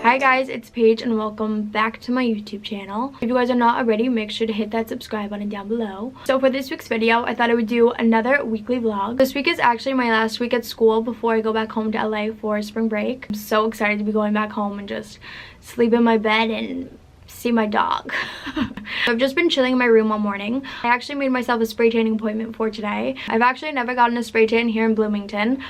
Hi guys, it's Paige and welcome back to my YouTube channel. If you guys are not already, make sure to hit that subscribe button down below. So for this week's video, I thought I would do another weekly vlog. This week is actually my last week at school before I go back home to LA for spring break. I'm so excited to be going back home and just sleep in my bed and see my dog. I've just been chilling in my room all morning. I actually made myself a spray tanning appointment for today. I've actually never gotten a spray tan here in Bloomington,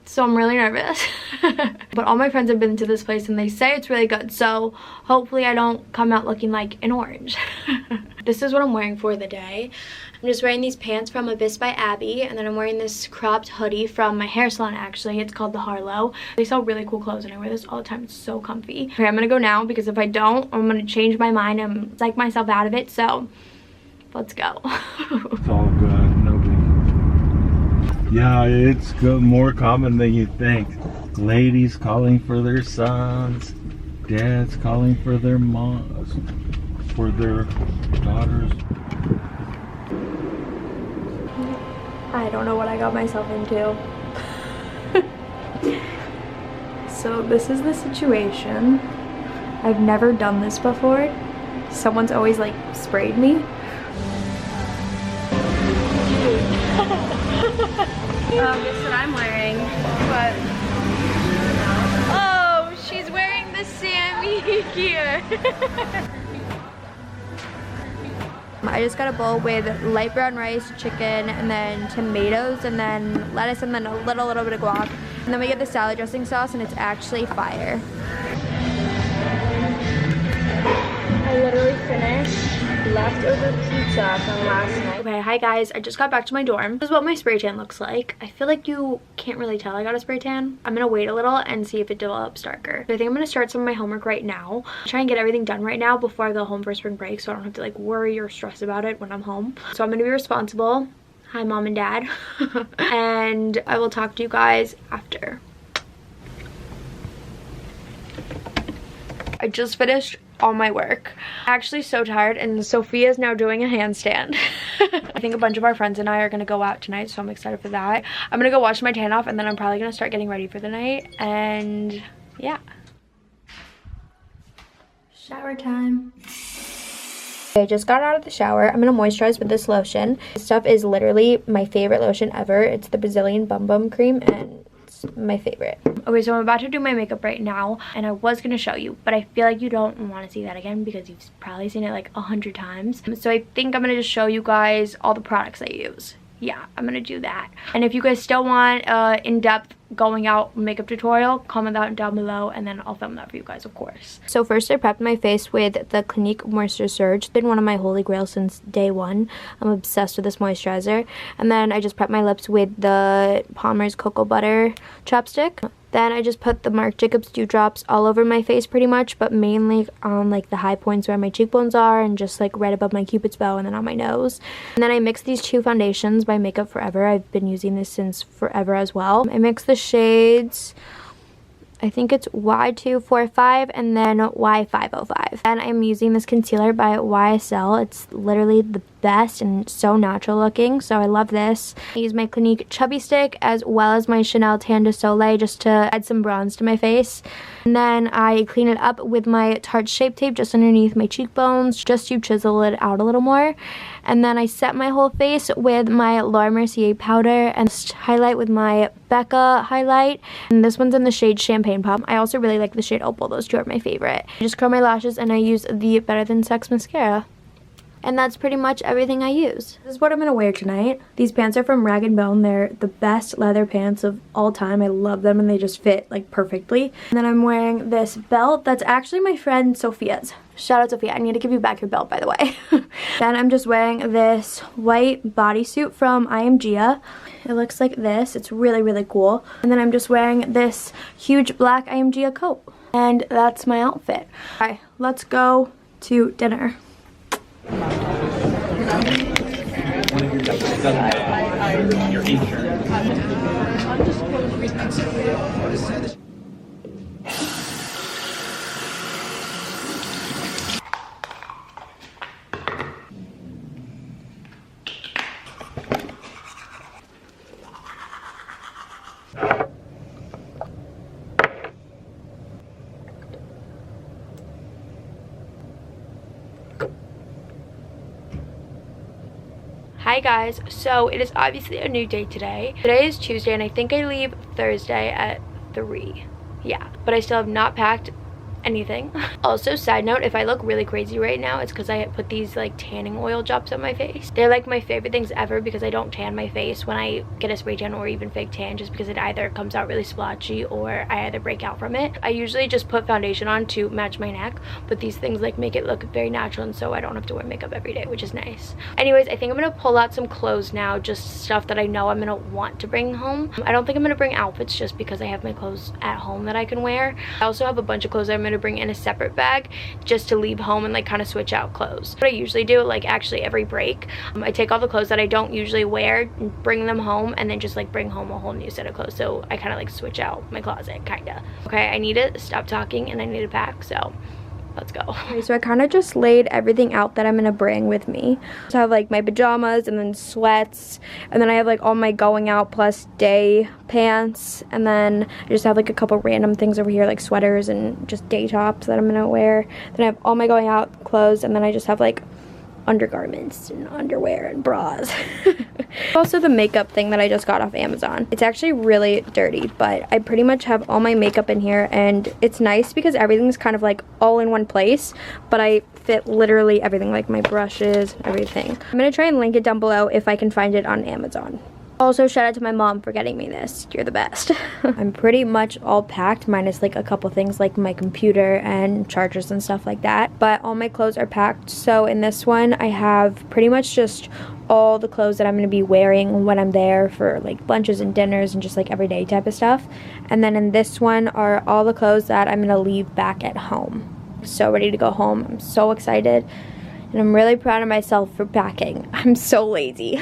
so I'm really nervous. But all my friends have been to this place and they say it's really good, so hopefully I don't come out looking like an orange. This is what I'm wearing for the day. I'm just wearing these pants from Abyss by Abby, and then I'm wearing this cropped hoodie from my hair salon actually. It's called the Harlow. They sell really cool clothes and I wear this all the time. It's so comfy. Okay, I'm gonna go now because if I don't, I'm gonna change my mind and psych myself out of it, so let's go. It's all good. Yeah, it's more common than you think. Ladies calling for their sons, dads calling for their moms, for their daughters. I don't know what I got myself into. So this is the situation. I've never done this before. Someone's always like sprayed me. This is what I'm wearing, but oh, she's wearing the Sammy gear. I just got a bowl with light brown rice, chicken, and then tomatoes, and then lettuce, and then a little bit of guac. And then we get the salad dressing sauce, and it's actually fire. I literally finished leftover pizza from last night. Okay, hi guys, I just got back to my dorm. This is what my spray tan looks like. I feel like you can't really tell I got a spray tan. I'm gonna wait a little and see if it develops darker. So I think I'm gonna start some of my homework right now. Try and get everything done right now before I go home for spring break, so I don't have to like worry or stress about it when I'm home. So I'm gonna be responsible. Hi mom and dad. And I will talk to you guys after. I just finished all my work. I'm actually so tired, and Sophia's now doing a handstand. I think a bunch of our friends and I are gonna go out tonight, so I'm excited for that. I'm gonna go wash my tan off, and then I'm probably gonna start getting ready for the night, and yeah. Shower time. I just got out of the shower. I'm gonna moisturize with this lotion. This stuff is literally my favorite lotion ever. It's the Brazilian Bum Bum Cream, and my favorite. Okay, so I'm about to do my makeup right now, and I was gonna show you, but I feel like you don't want to see that again because you've probably seen it like 100 times. So I think I'm gonna just show you guys all the products I use. Yeah, I'm gonna do that. And if you guys still want in-depth going out makeup tutorial, comment that down below, and then I'll film that for you guys, of course. So first I prepped my face with the Clinique Moisture Surge. It's been one of my holy grails since day one. I'm obsessed with this moisturizer. And then I just prepped my lips with the Palmer's Cocoa Butter chapstick. Then I just put the Marc Jacobs Dewdrops all over my face pretty much, but mainly on like the high points where my cheekbones are, and just like right above my Cupid's bow, and then on my nose. And then I mixed these two foundations by Makeup Forever. I've been using this since forever as well. I mixed the shades, I think it's Y245 and then Y505. And I'm using this concealer by YSL. It's literally the best and so natural looking, so I love this. I use my Clinique Chubby Stick as well as my Chanel Tan de Soleil just to add some bronze to my face. And then I clean it up with my Tarte Shape Tape just underneath my cheekbones just to chisel it out a little more. And then I set my whole face with my Laura Mercier powder and highlight with my Becca highlight. And this one's in the shade Champagne Pop. I also really like the shade Opal. Those two are my favorite. I just curl my lashes and I use the Better Than Sex mascara. And that's pretty much everything I use. This is what I'm gonna wear tonight. These pants are from Rag & Bone. They're the best leather pants of all time. I love them and they just fit like perfectly. And then I'm wearing this belt that's actually my friend Sophia's. Shout out Sophia, I need to give you back your belt by the way. Then I'm just wearing this white bodysuit from IMGA. It looks like this. It's really cool. And then I'm just wearing this huge black IMGA coat. And that's my outfit. Alright, let's go to dinner. Your insurance. Hi guys, so it is obviously a new day today. Today is Tuesday and I think I leave Thursday at 3. Yeah, but I still have not packed anything. Also, side note, if I look really crazy right now, it's because I put these like tanning oil drops on my face. They're like my favorite things ever because I don't tan my face when I get a spray tan or even fake tan, just because it either comes out really splotchy or I either break out from it. I usually just put foundation on to match my neck, but these things like make it look very natural, and so I don't have to wear makeup every day, which is nice. Anyways, I think I'm gonna pull out some clothes now, just stuff that I know I'm gonna want to bring home. I don't think I'm gonna bring outfits just because I have my clothes at home that I can wear. I also have a bunch of clothes that I'm gonna bring in a separate bag just to leave home and like kind of switch out clothes. What I usually do, like actually every break, I take all the clothes that I don't usually wear and bring them home, and then just like bring home a whole new set of clothes. So I kind of like switch out my closet, kind of. Okay, I need to stop talking and I need to pack, so let's go. Okay, so I kind of just laid everything out that I'm gonna bring with me. So I have like my pajamas and then sweats, and then I have like all my going out plus day pants, and then I just have like a couple random things over here like sweaters and just day tops that I'm gonna wear. Then I have all my going out clothes, and then I just have like undergarments and underwear and bras. Also the makeup thing that I just got off Amazon. It's actually really dirty, but I pretty much have all my makeup in here, and it's nice because everything's kind of like all in one place, but I fit literally everything, like my brushes, everything. I'm gonna try and link it down below if I can find it on Amazon. Also, shout out to my mom for getting me this. You're the best. I'm pretty much all packed, minus like a couple things like my computer and chargers and stuff like that. But all my clothes are packed. So in this one, I have pretty much just all the clothes that I'm going to be wearing when I'm there for like lunches and dinners and just like everyday type of stuff. And then in this one are all the clothes that I'm going to leave back at home. So ready to go home. I'm so excited. And I'm really proud of myself for packing. I'm so lazy.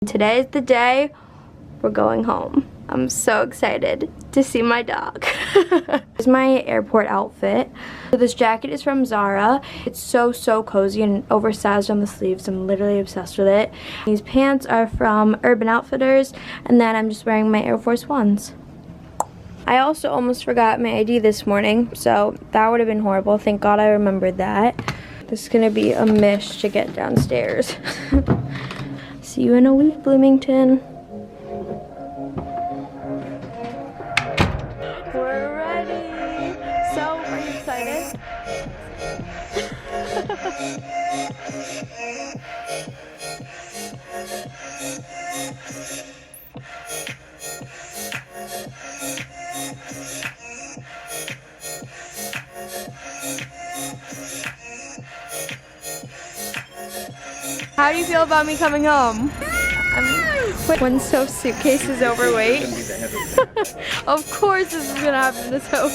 Today is the day we're going home. I'm so excited to see my dog. This is my airport outfit. So this jacket is from Zara. It's so cozy and oversized on the sleeves. I'm literally obsessed with it. These pants are from Urban Outfitters, and then I'm just wearing my Air Force Ones. I also almost forgot my ID this morning, so that would have been horrible. Thank God I remembered that. This is gonna be a mish to get downstairs. See you in a week, Bloomington. We're ready. So, are you excited? How do you feel about me coming home? One soap suitcase is overweight. Of course this is gonna happen to soap.